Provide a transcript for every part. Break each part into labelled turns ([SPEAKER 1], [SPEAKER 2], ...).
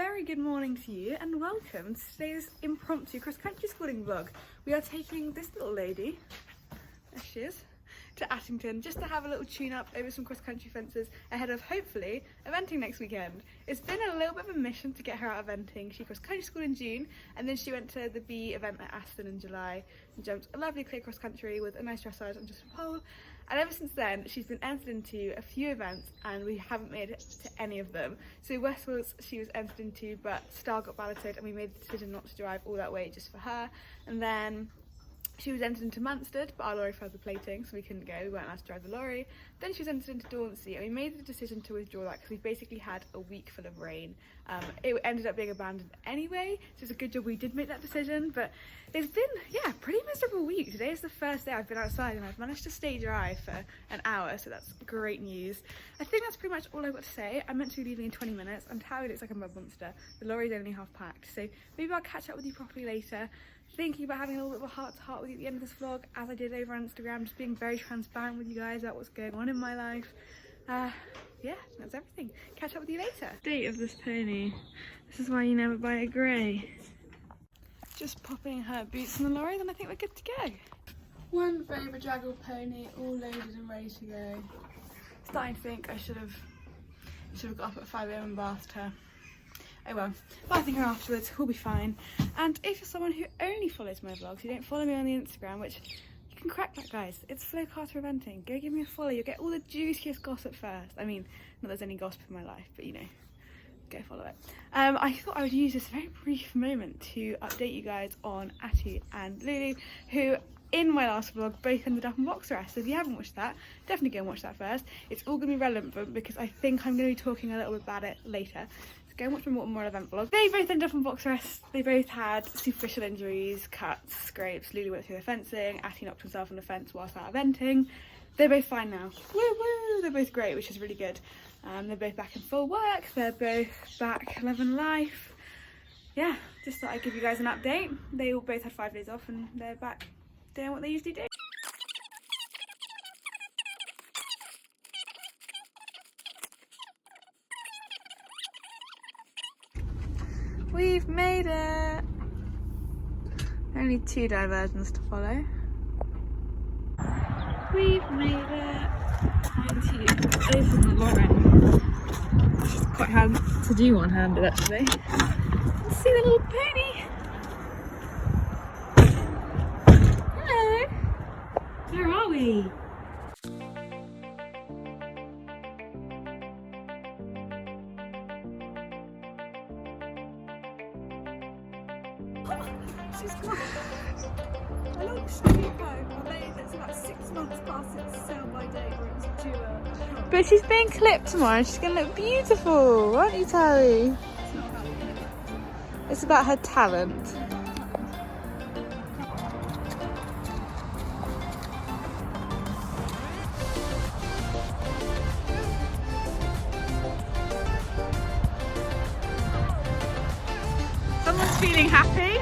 [SPEAKER 1] very good morning to you and welcome to today's impromptu cross-country schooling vlog. We are taking this little lady, there she is, to Attington just to have a little tune-up over some cross-country fences ahead of, hopefully, eventing next weekend. It's been a little bit of a mission to get her out eventing. She cross-country school in June and then she went to the B event at Aston in July and jumped a lovely clear cross-country with a nice dressage and just a pole. And ever since then, she's been entered into a few events and we haven't made it to any of them. So Westwells she was entered into, but Star got balloted and we made the decision not to drive all that way just for her. And then she was entered into Munstead, but our lorry failed the plating, so we couldn't go, we weren't allowed to drive the lorry. Then she was entered into Dauncey, and we made the decision to withdraw that because we basically had a week full of rain. It ended up being abandoned anyway, so it's a good job we did make that decision, but it's been, yeah, pretty miserable week. Today is the first day I've been outside and I've managed to stay dry for an hour, so that's great news. I think that's pretty much all I've got to say. I'm meant to be leaving in 20 minutes. I'm tired, it's like a mud monster. The lorry's only half packed, so maybe I'll catch up with you properly later. Thinking about having a little bit of a heart-to-heart with you at the end of this vlog, as I did over on Instagram, just being very transparent with you guys about what's going on in my life. Yeah, that's everything. Catch up with you later. State of this pony. This is why you never buy a grey. Just popping her boots in the lorry, then I think we're good to go. One very bedraggled pony, all loaded and ready to go. Starting to think I should have got up at 5 AM and bathed her. Oh well, bathing her afterwards, we'll be fine. And if you're someone who only follows my vlogs, you don't follow me on the Instagram, which you can crack that, guys. It's Flo Carter Eventing. Go give me a follow. You'll get all the juiciest gossip first. I mean, not there's any gossip in my life, but you know, go follow it. I thought I would use this very brief moment to update you guys on Attu and Lulu, who in my last vlog both ended up in box arrest. So if you haven't watched that, definitely go and watch that first. It's all going to be relevant because I think I'm going to be talking a little bit about it later. Go and watch my Moreton Morell Event vlog. They both ended up in box arrest. They both had superficial injuries, cuts, scrapes. Lulu went through the fencing. Atty knocked himself on the fence whilst out eventing. They're both fine now. Woo woo! They're both great, which is really good. They're both back in full work. They're both back loving life. Yeah, just thought I'd give you guys an update. They all both had 5 days off and they're back doing what they usually do. We've made it! Only 2 diversions to follow. We've made it! Time to open the lorry. Which is quite hard to do one-handed actually. Let's see the little pony! Hello! Where are we? She's got a little street home, although it's about 6 months past its sell-by date where it was due a... But she's being clipped tomorrow, she's going to look beautiful, aren't you, Towie? It's about her talent. Someone's feeling happy.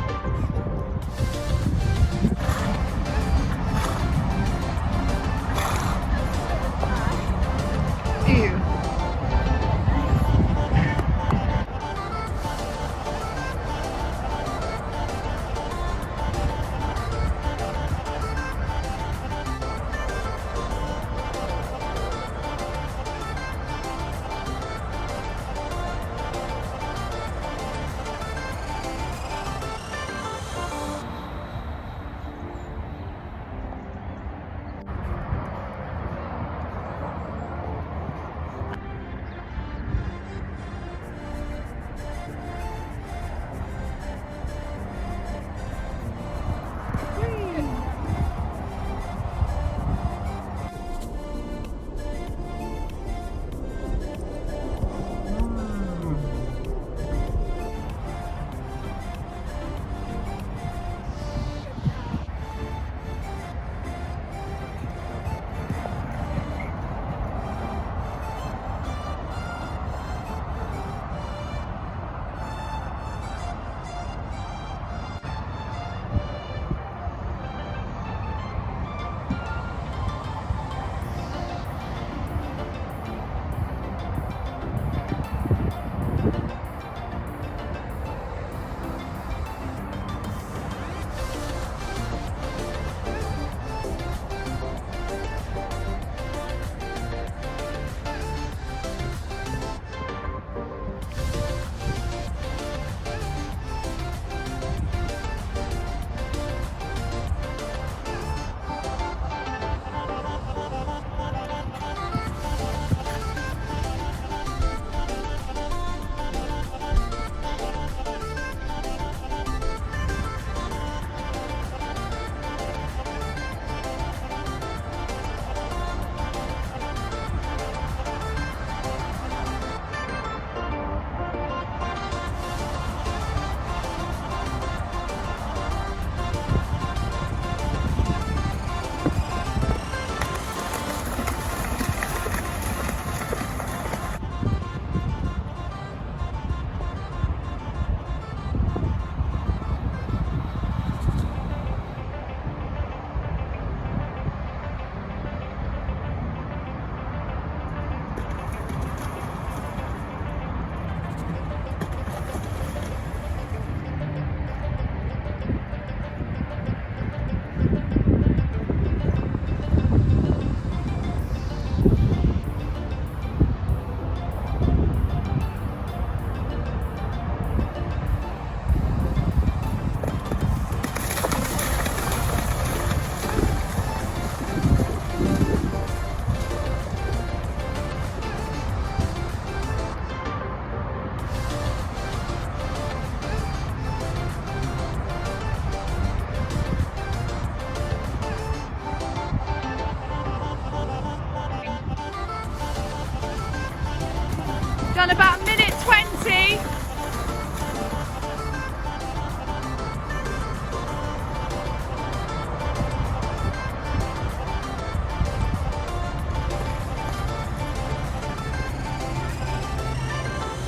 [SPEAKER 1] done about minute 20.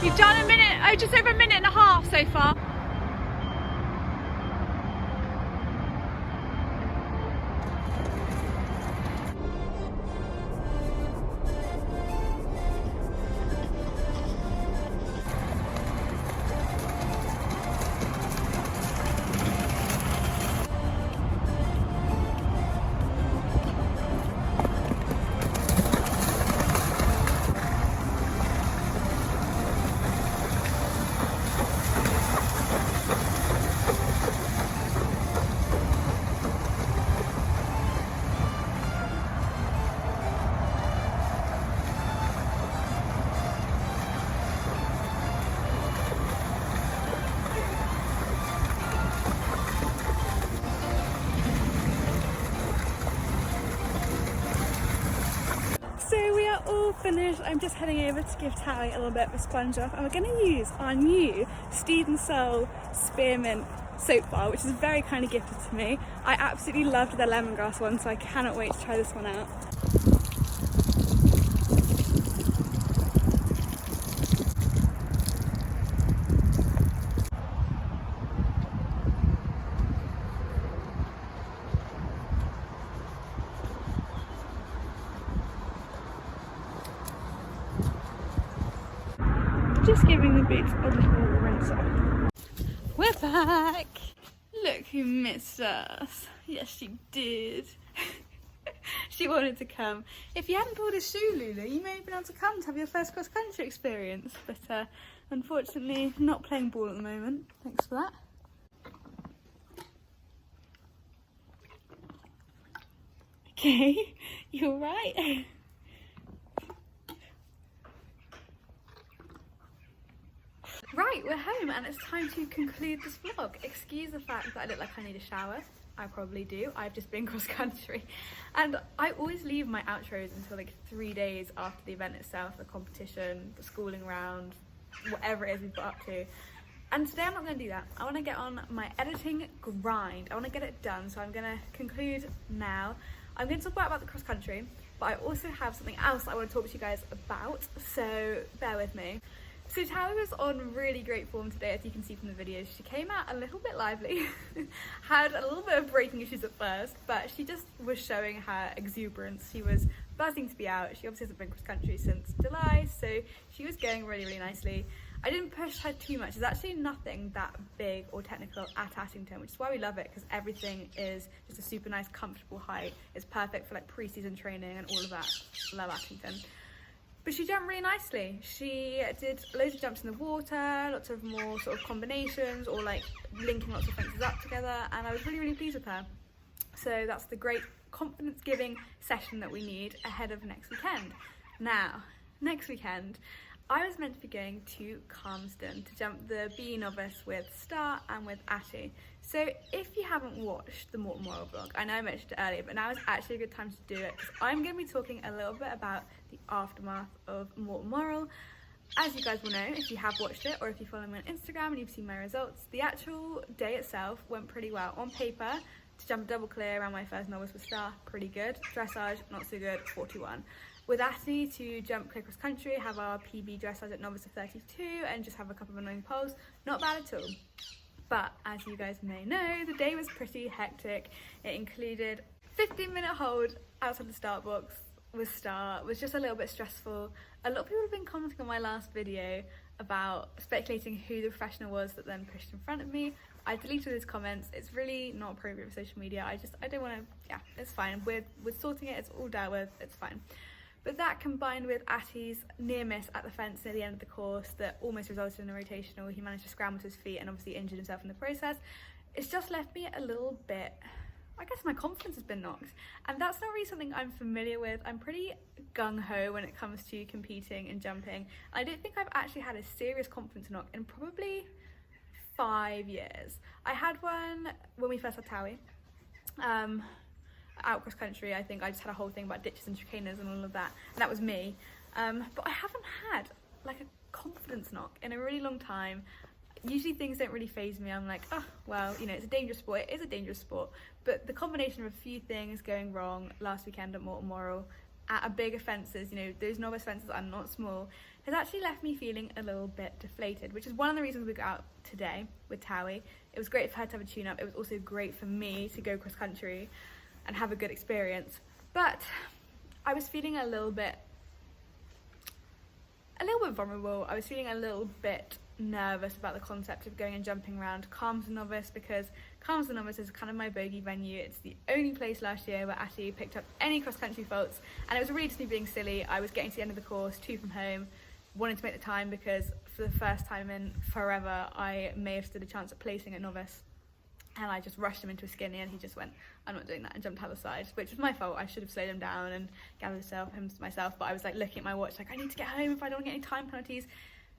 [SPEAKER 1] You've done a minute, just over a minute and a half so far. So we are all finished. I'm just heading over to give Towie a little bit of a sponge off, and we're going to use our new Steed and Soul Spearmint soap bar, which is very kindly gifted to me. I absolutely loved the lemongrass one, so I cannot wait to try this one out. Just giving the boots a little rinse off. We're back! Look who missed us. Yes, she did. She wanted to come. If you hadn't pulled a shoe, Lulu, you may have been able to come to have your first cross-country experience. But unfortunately, not playing ball at the moment. Thanks for that. Okay, you alright? Right, we're home and it's time to conclude this vlog. Excuse the fact that I look like I need a shower. I probably do. I've just been cross country. And I always leave my outros until like 3 days after the event itself, the competition, the schooling round, whatever it is we've got up to. And today I'm not going to do that. I want to get on my editing grind. I want to get it done, so I'm going to conclude now. I'm going to talk about the cross country, but I also have something else I want to talk to you guys about, so bear with me. So Towie was on really great form today, as you can see from the videos. She came out a little bit lively, had a little bit of braking issues at first, but she just was showing her exuberance. She was buzzing to be out. She obviously hasn't been cross country since July, so she was going really, really nicely. I didn't push her too much. There's actually nothing that big or technical at Attington, which is why we love it, because everything is just a super nice, comfortable height. It's perfect for like pre-season training and all of that. Love Attington. But she jumped really nicely. She did loads of jumps in the water, lots of more sort of combinations or like linking lots of fences up together, and I was really, really pleased with her. So that's the great confidence-giving session that we need ahead of next weekend. Now, next weekend, I was meant to be going to Calmsden to jump the BE novice with Star and with Atty. So if you haven't watched the Moreton Morell vlog, I know I mentioned it earlier, but now is actually a good time to do it, because I'm going to be talking a little bit about the aftermath of Moreton Morell. As you guys will know, if you have watched it, or if you follow me on Instagram and you've seen my results, the actual day itself went pretty well. On paper, to jump a double clear around my first novice with Star, pretty good. Dressage, not so good, 41. With Atty to jump clear cross country, have our PB dressage at novice of 32 and just have a couple of annoying poles, not bad at all. But as you guys may know, the day was pretty hectic. It included 15-minute hold outside the start box with Star. It was just a little bit stressful. A lot of people have been commenting on my last video about speculating who the professional was that then pushed in front of me. I deleted those comments. It's really not appropriate for social media. I don't want to, yeah, it's fine. We're sorting it, it's all dealt with, it's fine. But that combined with Atty's near miss at the fence near the end of the course that almost resulted in a rotational, he managed to scramble to his feet and obviously injured himself in the process. It's just left me a little bit, I guess my confidence has been knocked. And that's not really something I'm familiar with. I'm pretty gung-ho when it comes to competing and jumping. I don't think I've actually had a serious confidence knock in probably 5 years. I had one when we first had Towie. Out cross country, I think I just had a whole thing about ditches and chicanas and all of that, and that was me. But I haven't had like a confidence knock in a really long time. Usually things don't really faze me. I'm like, oh, well, you know, it's a dangerous sport. It is a dangerous sport. But the combination of a few things going wrong last weekend at Moreton Morell, at a big offences, you know, those novice fences are not small, has actually left me feeling a little bit deflated, which is one of the reasons we got out today with Towie. It was great for her to have a tune-up. It was also great for me to go cross-country and have a good experience. But I was feeling a little bit vulnerable. I was feeling a little bit nervous about the concept of going and jumping around Calm's the Novice, because Calm's the Novice is kind of my bogey venue. It's the only place last year where Atty picked up any cross-country faults, and it was really just me being silly. I was getting to the end of the course, 2 from home, wanted to make the time because for the first time in forever I may have stood a chance at placing at Novice, and I just rushed him into a skinny and he just went, I'm not doing that, and jumped out the side, which was my fault. I should have slowed him down and gathered him to myself, but I was like looking at my watch like, I need to get home if I don't get any time penalties.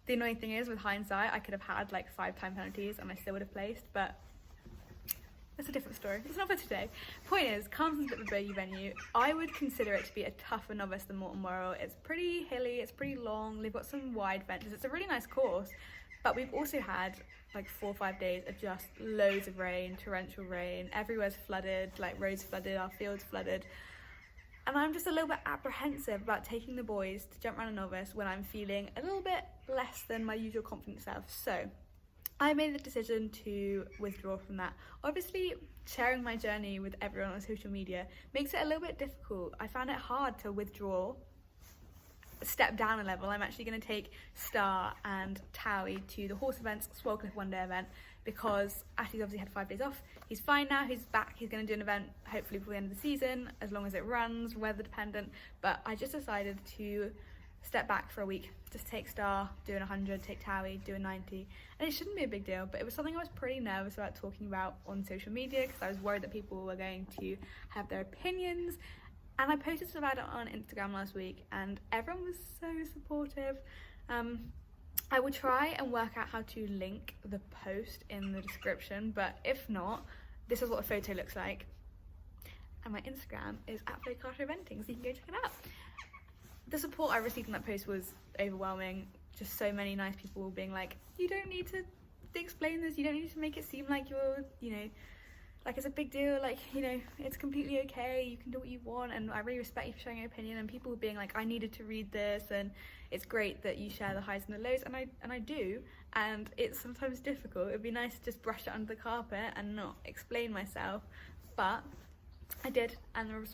[SPEAKER 1] The annoying thing is, with hindsight, I could have had like 5 time penalties and I still would have placed, but that's a different story. It's not for today. Point is, Calm's a bit of a bogey venue. I would consider it to be a tougher novice than Moreton Morell. It's pretty hilly, it's pretty long, they've got some wide fences. It's a really nice course, but we've also had like 4 or 5 days of just loads of rain, torrential rain. Everywhere's flooded, like roads flooded, our fields flooded. And I'm just a little bit apprehensive about taking the boys to jump around a novice when I'm feeling a little bit less than my usual confident self. So I made the decision to withdraw from that. Obviously, sharing my journey with everyone on social media makes it a little bit difficult. I found it hard to withdraw, step down a level. I'm actually going to take Star and Towie to the horse events, Swellcliffe one day event, because Atty's obviously had 5 days off. He's fine now, he's back, he's going to do an event hopefully before the end of the season, as long as it runs, weather dependent. But I just decided to step back for a week, just take Star, do an 100, take Towie, do a 90, and it shouldn't be a big deal, but it was something I was pretty nervous about talking about on social media because I was worried that people were going to have their opinions. And I posted about it on Instagram last week and everyone was so supportive. I will try and work out how to link the post in the description, but if not, this is what a photo looks like. And my Instagram is @Eventing, so you can go check it out. The support I received in that post was overwhelming. Just so many nice people being like, you don't need to explain this, you don't need to make it seem like you're, you know, like it's a big deal, like, you know, it's completely okay, you can do what you want, and I really respect you for sharing your opinion. And people being like, I needed to read this, and it's great that you share the highs and the lows, and I do, and it's sometimes difficult. It'd be nice to just brush it under the carpet and not explain myself, but I did, and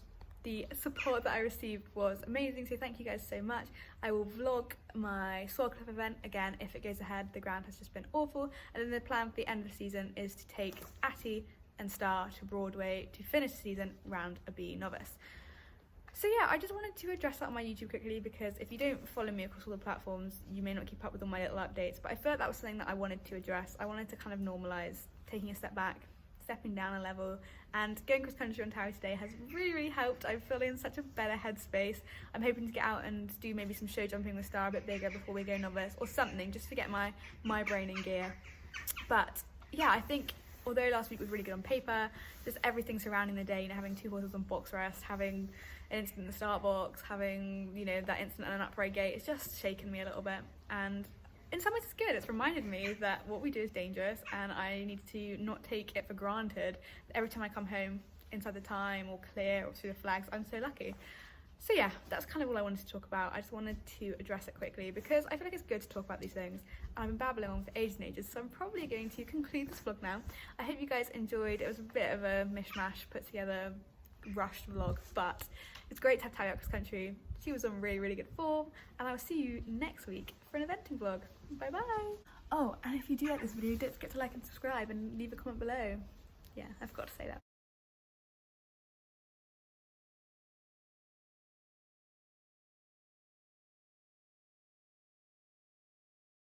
[SPEAKER 1] the support that I received was amazing, so thank you guys so much. I will vlog my Swellcliffe event again if it goes ahead. The ground has just been awful, and then the plan for the end of the season is to take Atty and Star to Broadway to finish the season round a B novice. So yeah, I just wanted to address that on my YouTube quickly, because if you don't follow me across all the platforms, you may not keep up with all my little updates, but I felt that was something that I wanted to address. I wanted to kind of normalise taking a step back, stepping down a level, and going cross country on Towie today has really helped. I feel in such a better headspace. I'm hoping to get out and do maybe some show jumping with Star a bit bigger before we go novice, or something, just to get my brain in gear. But yeah, I think although last week was really good on paper, just everything surrounding the day, you know, having 2 horses on box rest, having an incident in the start box, having, you know, that incident at an upright gate, it's just shaken me a little bit. And in some ways it's good. It's reminded me that what we do is dangerous, and I need to not take it for granted. Every time I come home inside the time or clear or through the flags, I'm so lucky. So yeah, that's kind of all I wanted to talk about. I just wanted to address it quickly because I feel like it's good to talk about these things. I've been babbling on for ages and ages, so I'm probably going to conclude this vlog now. I hope you guys enjoyed. It was a bit of a mishmash, put together, rushed vlog, but it's great to have Towie cross country. She was on really good form, and I will see you next week for an eventing vlog. Bye bye. Oh, and if you do like this video, don't forget to like and subscribe and leave a comment below. Yeah, I forgot to say that.